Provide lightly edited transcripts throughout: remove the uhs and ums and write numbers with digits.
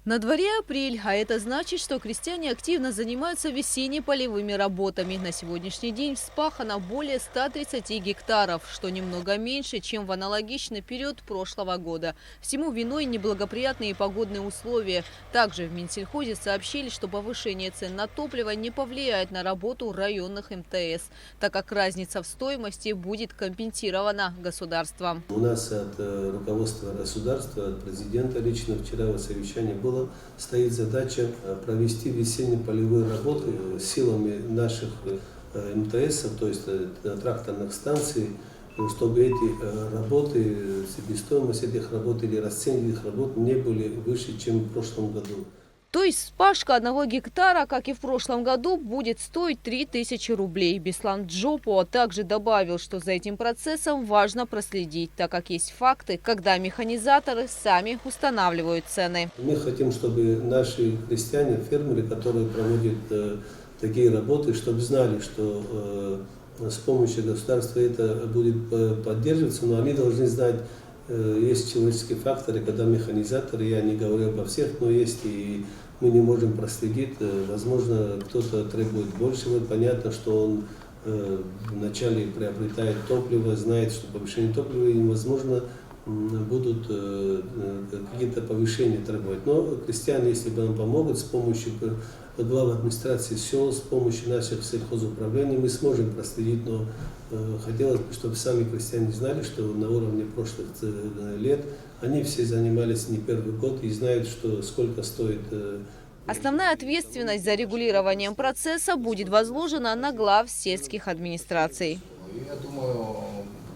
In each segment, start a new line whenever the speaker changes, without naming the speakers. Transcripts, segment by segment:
На дворе апрель, а это значит, что крестьяне активно занимаются весенне-полевыми работами. На сегодняшний день вспахано более 130 гектаров, что немного меньше, чем в аналогичный период прошлого года. Всему виной неблагоприятные погодные условия. Также в Минсельхозе сообщили, что повышение цен на топливо не повлияет на работу районных МТС, так как разница в стоимости будет компенсирована государством.
У нас от руководства государства, от президента лично вчера в совещании было, стоит задача провести весенне-полевые работы силами наших МТС, то есть тракторных станций, чтобы эти работы, себестоимость этих работ или расценки этих работ не были выше, чем в прошлом году.
То есть вспашка 1 гектара, как и в прошлом году, будет стоить 3000 рублей. Беслан Джопо также добавил, что за этим процессом важно проследить, так как есть факты, когда механизаторы сами устанавливают цены.
Мы хотим, чтобы наши крестьяне, фермеры, которые проводят такие работы, чтобы знали, что с помощью государства это будет поддерживаться, но они должны знать, есть человеческие факторы, когда механизаторы, я не говорю обо всех, но есть, и мы не можем проследить. Возможно, кто-то требует большего. Понятно, что он вначале приобретает топливо, знает, что повышение топлива, и, возможно, будут какие-то повышения требовать. Но крестьяне, если бы нам помогут с помощью глав администрации сел, с помощью наших сельхозуправлений, мы сможем проследить, но хотелось бы, чтобы сами крестьяне знали, что на уровне прошлых лет они все занимались не первый год и знают, что сколько стоит.
Основная ответственность за регулированием процесса будет возложена на глав сельских администраций.
Я думаю,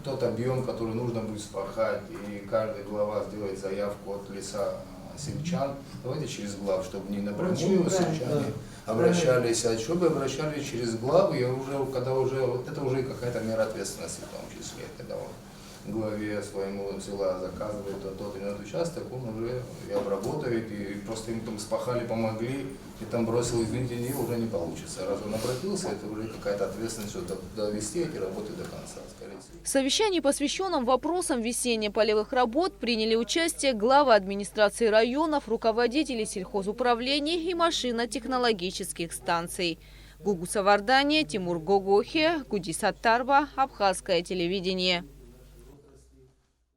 тот объем, который нужно будет спахать, и каждая глава сделает заявку от лица сельчан, давайте через глав, чтобы не напрямую сельчане обращались, а чтобы обращались через главы, когда это уже какая-то мера ответственности в том числе, когда он главе своему села заказывает тот или иной участок, он уже и обработает, и просто им там спахали, помогли, и там бросил, извините, уже не получится. Раз он обратился, это уже какая-то ответственность, чтобы довести эти работы до конца, скорее всего.
В совещании, посвященном вопросам весенне-полевых работ, приняли участие главы администрации районов, руководители сельхозуправлений и машино-технологических станций. Гугу Савардания, Тимур Гогохи, Гуди Саттарба, Абхазское телевидение.